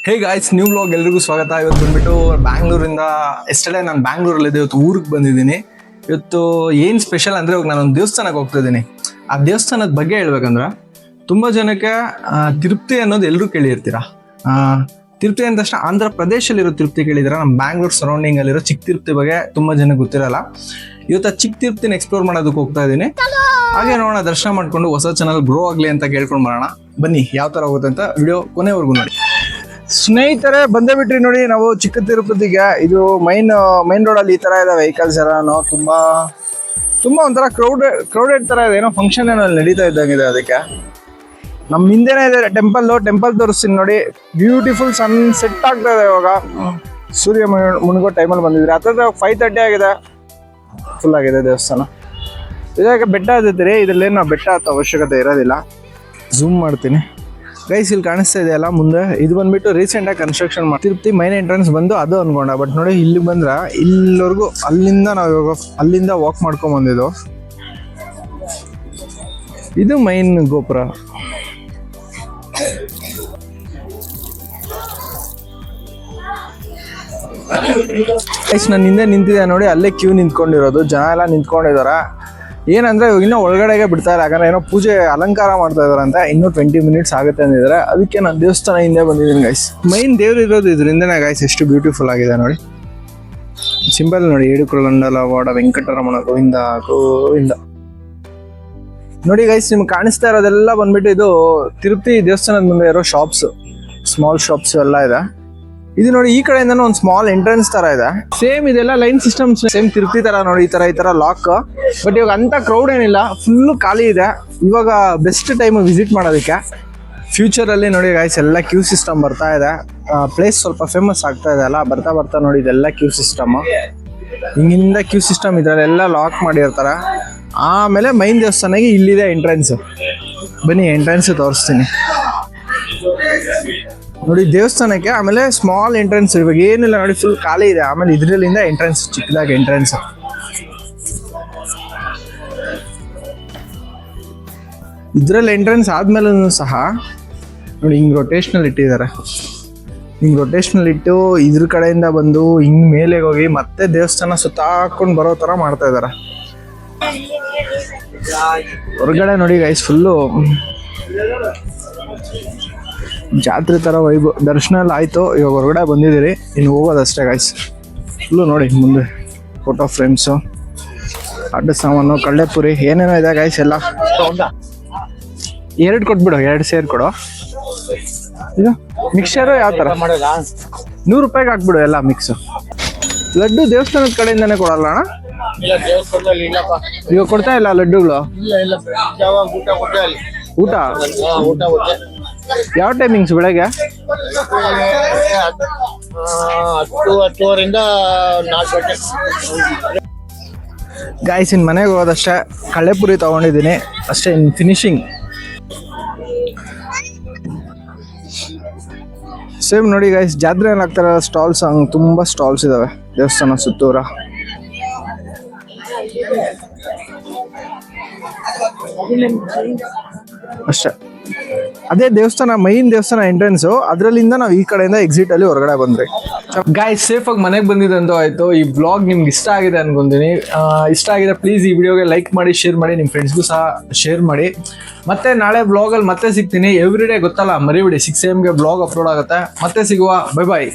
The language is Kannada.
ಹೇ ಗಾಯ್ಸ್, ನ್ಯೂ ಬ್ಲಾಗ್ ಎಲ್ರಿಗೂ ಸ್ವಾಗತ. ಇವತ್ತು ಬಂದ್ಬಿಟ್ಟು ಬ್ಯಾಂಗ್ಳೂರಿಂದ ಎಸ್ಟರ್ಡೇ ನಾನು ಬ್ಯಾಂಗ್ಳೂರಲ್ಲಿದ್ದೆ, ಇವತ್ತು ಊರಿಗೆ ಬಂದಿದ್ದೀನಿ. ಇವತ್ತು ಏನು ಸ್ಪೆಷಲ್ ಅಂದರೆ ಇವಾಗ ನಾನೊಂದು ದೇವಸ್ಥಾನಕ್ಕೆ ಹೋಗ್ತಾ ಇದ್ದೀನಿ. ಆ ದೇವಸ್ಥಾನದ ಬಗ್ಗೆ ಹೇಳ್ಬೇಕಂದ್ರೆ ತುಂಬ ಜನಕ್ಕೆ ತಿರುಪತಿ ಅನ್ನೋದು ಎಲ್ಲರೂ ಕೇಳಿರ್ತೀರ. ತಿರುಪತಿ ಅಂದ ತಕ್ಷಣ ಆಂಧ್ರ ಪ್ರದೇಶಲ್ಲಿರೋ ತಿರುಪತಿ ಕೇಳಿದ್ರೆ, ನಮ್ಮ ಬ್ಯಾಂಗ್ಳೂರ್ ಸರೌಂಡಿಂಗಲ್ಲಿರೋ ಚಿಕ್ಕ ತಿರುಪತಿ ಬಗ್ಗೆ ತುಂಬ ಜನಕ್ಕೆ ಗೊತ್ತಿರಲ್ಲ. ಇವತ್ತು ಆ ಚಿಕ್ಕ ತಿರುಪತಿನ ಎಕ್ಸ್ಪ್ಲೋರ್ ಮಾಡೋದಕ್ಕೆ ಹೋಗ್ತಾ ಇದ್ದೀನಿ. ಹಾಗೆ ನೋಡೋಣ, ದರ್ಶನ ಮಾಡಿಕೊಂಡು ಹೊಸ ಚಾನಲ್ ಗ್ರೋ ಆಗಲಿ ಅಂತ ಕೇಳ್ಕೊಂಡು ಬರೋಣ. ಬನ್ನಿ, ಯಾವ ಥರ ಹೋಗುತ್ತೆ ಅಂತ ವಿಡಿಯೋ ಕೊನೆವರೆಗೂ ನೋಡಿ. ಸ್ನೇಹಿತರೆ, ಬಂದೇ ಬಿಟ್ರಿ ನೋಡಿ ನಾವು ಚಿಕ್ಕ ತಿರುಪತಿಗೆ. ಇದು ಮೈನ್ ರೋಡಲ್ಲಿ ಈ ಥರ ಇದೆ ವೆಹಿಕಲ್ಸ್ ಎಲ್ಲಾನು. ತುಂಬ ಒಂಥರ ಕ್ರೌಡೆಡ್ ಥರ ಇದೆ. ಏನೋ ಫಂಕ್ಷನ್ ಏನೋ ನಡೀತಾ ಇದ್ದಂಗಿದೆ. ಅದಕ್ಕೆ ನಮ್ಮ ಹಿಂದೆನೇ ಇದೆ ಟೆಂಪಲ್ ತೋರಿಸ್ತೀನಿ ನೋಡಿ. ಬ್ಯೂಟಿಫುಲ್ ಸನ್ ಸೆಟ್ ಆಗ್ತಾ ಇದೆ ಇವಾಗ. ಸೂರ್ಯ ಮುಳುಗೋ ಟೈಮಲ್ಲಿ ಬಂದಿದ್ರೆ ಹತ್ತಿರ 5:30 ಆಗಿದೆ. ಫುಲ್ ಆಗಿದೆ ದೇವಸ್ಥಾನ. ಇದಾಗ ಬೆಟ್ಟ ಹತ್ತಿರಿ. ಇದರಲ್ಲೇನು ನಾವು ಬೆಟ್ಟ ಹತ್ತೋ ಅವಶ್ಯಕತೆ ಇರೋದಿಲ್ಲ. ಝೂಮ್ ಮಾಡ್ತೀನಿ ಗೈಸ್, ಇಲ್ಲಿ ಕಾಣಿಸ್ತಾ ಇದೆಯಲ್ಲ ಮುಂದೆ, ಇದು ಬಂದ್ಬಿಟ್ಟು ರೀಸೆಂಟಾಗಿ ಕನ್ಸ್ಟ್ರಕ್ಷನ್ ಮಾಡಿ ತಿರುಪತಿ ಮೈನ್ ಎಂಟ್ರೆನ್ಸ್ ಬಂದು ಅದು ಅನ್ಕೊಂಡ. ಬಟ್ ನೋಡಿ, ಇಲ್ಲಿ ಬಂದ್ರೆ ಇಲ್ಲಿವರೆಗೂ ಅಲ್ಲಿಂದ ನಾವು ಇವಾಗ ಅಲ್ಲಿಂದ ವಾಕ್ ಮಾಡ್ಕೊಂಡ್ ಬಂದಿದ್ದು. ಇದು ಮೈನ್ ಗೋಪುರ. ಗೈಸ್, ನಾನು ಹಿಂದೆ ನಿಂತಿದ್ದೆ ನೋಡಿ, ಅಲ್ಲೇ ಕ್ಯೂ ನಿಂತ್ಕೊಂಡಿರೋದು. ಜನ ಎಲ್ಲ ನಿಂತ್ಕೊಂಡಿದಾರ. ಏನಂದ್ರೆ ಇವಾಗ ಇನ್ನೂ ಒಳಗಡೆಗೆ ಬಿಡ್ತಾ ಇಲ್ಲ, ಯಾಕಂದ್ರೆ ಏನೋ ಪೂಜೆ ಅಲಂಕಾರ ಮಾಡ್ತಾ ಇದಾರಂತೆ. ಇನ್ನೂ 20 ಮಿನಿಟ್ಸ್ ಆಗುತ್ತೆ ಅಂದಿದ್ದಾರೆ. ಅದಕ್ಕೆ ನಾನು ದೇವಸ್ಥಾನ ಹಿಂದೆ ಬಂದಿದ್ದೀನಿ ಗೈಸ್. ಮೈನ್ ದೇವ್ರು ಇರೋದು ಇದರಿಂದನೇ ಗೈಸ್. ಎಷ್ಟು ಬ್ಯೂಟಿಫುಲ್ ಆಗಿದೆ ನೋಡಿ. ಸಿಂಬಲ್ ನೋಡಿ, ಏಡುಕುಳಂಡಲವಾಡ ವೆಂಕಟರಮಣ ಗೋವಿಂದ ಗೋವಿಂದ. ನೋಡಿ ಗೈಸ್, ನಿಮ್ಗೆ ಕಾಣಿಸ್ತಾ ಇರೋದೆಲ್ಲ ಬಂದ್ಬಿಟ್ಟು ಇದು ತಿರುಪತಿ ದೇವಸ್ಥಾನದ ಮುಂದೆ ಇರೋ ಶಾಪ್ಸ್, ಸ್ಮಾಲ್ ಶಾಪ್ಸ್ ಎಲ್ಲ ಇದೆ. ಇದು ನೋಡಿ, ಈ ಕಡೆಯಿಂದ ಒಂದು ಸ್ಮಾಲ್ ಎಂಟ್ರೆನ್ಸ್ ತರ ಇದೆ. ಸೇಮ್ ಇದೆಲ್ಲ ಲೈನ್ ಸಿಸ್ಟಮ್, ಸೇಮ್ ತಿರುಪತಿ ತರ ನೋಡಿ. ಈ ತರ ಲಾಕ್. ಬಟ್ ಇವಾಗ ಅಂತ ಕ್ರೌಡ್ ಏನಿಲ್ಲ, ಫುಲ್ ಖಾಲಿ ಇದೆ. ಇವಾಗ ಬೆಸ್ಟ್ ಟೈಮ್ ವಿಸಿಟ್ ಮಾಡೋದಕ್ಕೆ. ಫ್ಯೂಚರ್ ಅಲ್ಲಿ ನೋಡಿ ಗೈಸ್, ಎಲ್ಲ ಕ್ಯೂ ಸಿಸ್ಟಮ್ ಬರ್ತಾ ಇದೆ. ಪ್ಲೇಸ್ ಸ್ವಲ್ಪ ಫೇಮಸ್ ಆಗ್ತಾ ಇದೆ ಅಲ್ಲ, ಬರ್ತಾ ನೋಡಿ ಇದೆಲ್ಲ ಕ್ಯೂ ಸಿಸ್ಟಮ್. ಹಿಂಗಿಂದ ಕ್ಯೂ ಸಿಸ್ಟಮ್ ಇದ್ರಲ್ಲೆಲ್ಲ ಲಾಕ್ ಮಾಡಿರ್ತಾರೆ. ಆಮೇಲೆ ಮೈನ್ ದೇವಸ್ಥಾನಕ್ಕೆ ಇಲ್ಲಿದೆ ಎಂಟ್ರೆನ್ಸ್. ಬನ್ನಿ, ಎಂಟ್ರೆನ್ಸ್ ತೋರಿಸ್ತೀನಿ ನೋಡಿ ದೇವಸ್ಥಾನಕ್ಕೆ. ಆಮೇಲೆ ಸ್ಮಾಲ್ ಎಂಟ್ರೆನ್ಸ್. ಇವಾಗ ಏನಿಲ್ಲ ನೋಡಿ, ಫುಲ್ ಖಾಲಿ ಇದೆ. ಆಮೇಲೆ ಇದ್ರಲ್ಲಿಂದ ಎಂಟ್ರೆನ್ಸ್, ಚಿಕ್ಕದಾಗಿ ಎಂಟ್ರೆನ್ಸ್. ಇದ್ರಲ್ಲಿ ಎಂಟ್ರೆನ್ಸ್ ಆದ್ಮೇಲೆ ಸಹ ನೋಡಿ, ಹಿಂಗ್ ರೊಟೇಷನಲ್ ಇಟ್ಟಿದ್ದಾರೆ. ಹಿಂಗ್ ರೊಟೇಷನಲ್ ಇಟ್ಟು ಇದ್ರ ಕಡೆಯಿಂದ ಬಂದು ಹಿಂಗ್ ಮೇಲೆ ಹೋಗಿ ಮತ್ತೆ ದೇವಸ್ಥಾನ ಸುತ್ತಾಕೊಂಡು ಬರೋ ತರ ಮಾಡ್ತಾ ಇದಾರೆ. ಹೊರಗಡೆ ನೋಡಿ ಗೈಸ್, ಫುಲ್ಲು ಜಾತ್ರೆ ತರ ವೈಬ್. ದರ್ಶನ ಎಲ್ಲ ಆಯ್ತು, ಇವಾಗ ಹೊರಗಡೆ ಬಂದಿದ್ದೀರಿ. ಇನ್ನು ಹೋಗೋದಷ್ಟೇ ಗೈಸ್. ಫುಲ್ಲು ನೋಡಿ ಮುಂದೆ ಫೋಟೋ ಫ್ರೇಮ್ಸು, ಅಡ್ಡ ಸಾಮಾನು, ಕಳ್ಳೆಪುರಿ, ಏನೇನೋ ಇದೆ ಗೈಸ್ ಎಲ್ಲ. 2 ಕೊಟ್ಬಿಡು, 2 ಸೇರ್ ಕೊಡು. ಇದು ಮಿಕ್ಸರು ಯಾವ ಥರ? 100 ರೂಪಾಯಿಗೆ ಹಾಕ್ಬಿಡು ಎಲ್ಲ ಮಿಕ್ಸು. ಲಡ್ಡು ದೇವಸ್ಥಾನದ ಕಡೆಯಿಂದನೇ ಕೊಡಲ್ಲ ಅಣ್ಣ? ಇವಾಗ ಕೊಡ್ತಾ ಇಲ್ಲ ಲಡ್ಡುಗಳು? ಊಟ ಯಾವ ಟೈಮಿಂಗ್ಸ್? ಬೆಳಗ್ಗೆ 10-10:30 4 ಗಂಟೆ. ಗಾಯ್ಸ್, ಇನ್ನು ಮನೆಗೆ ಹೋಗೋದಷ್ಟೇ. ಕಳ್ಳೆಪುರಿ ತೊಗೊಂಡಿದ್ದೀನಿ ಅಷ್ಟೇ, ಇನ್ನು ಫಿನಿಶಿಂಗ್. ಸೇಮ್ ನೋಡಿ ಗೈಸ್, ಜಾತ್ರೆ ಏನಾಗ್ತಾರೆ ಸ್ಟಾಲ್ಸ್, ಹಂಗೆ ತುಂಬ ಸ್ಟಾಲ್ಸ್ ಇದ್ದಾವೆ ದೇವಸ್ಥಾನ ಸುತ್ತೂರ. ಅಷ್ಟೇ, ಅದೇ ದೇವಸ್ಥಾನ, ಮೈನ್ ದೇವಸ್ಥಾನ ಎಂಟ್ರೆನ್ಸು. ಅದರಲ್ಲಿಂದ ನಾವು ಈ ಕಡೆಯಿಂದ ಎಕ್ಸಿಟ್ ಅಲ್ಲಿ ಹೊರಗಡೆ ಬಂದ್ರಿ. ಗಾಯ್ಸ್, ಸೇಫ್ ಆಗಿ ಮನೆಗೆ ಬಂದಿದ್ದಂತೂ ಆಯ್ತು. ಈ ಬ್ಲಾಗ್ ನಿಮ್ಗೆ ಇಷ್ಟ ಆಗಿದೆ ಅನ್ಕೊಂತೀನಿ. ಇಷ್ಟ ಆಗಿದೆ ಪ್ಲೀಸ್ ಈ ವಿಡಿಯೋಗೆ ಲೈಕ್ ಮಾಡಿ, ಶೇರ್ ಮಾಡಿ, ನಿಮ್ಮ ಫ್ರೆಂಡ್ಸ್ಗೂ ಸಹ ಶೇರ್ ಮಾಡಿ. ಮತ್ತೆ ನಾಳೆ ಬ್ಲಾಗಲ್ಲಿ ಮತ್ತೆ ಸಿಗ್ತೀನಿ. ಎವ್ರಿ ಡೇ ಗೊತ್ತಲ್ಲ, ಮರಿಬಿಡಿ 6 AM ಬ್ಲಾಗ್ ಅಪ್ಲೋಡ್ ಆಗುತ್ತೆ. ಮತ್ತೆ ಸಿಗುವ. ಬೈ ಬಾಯ್.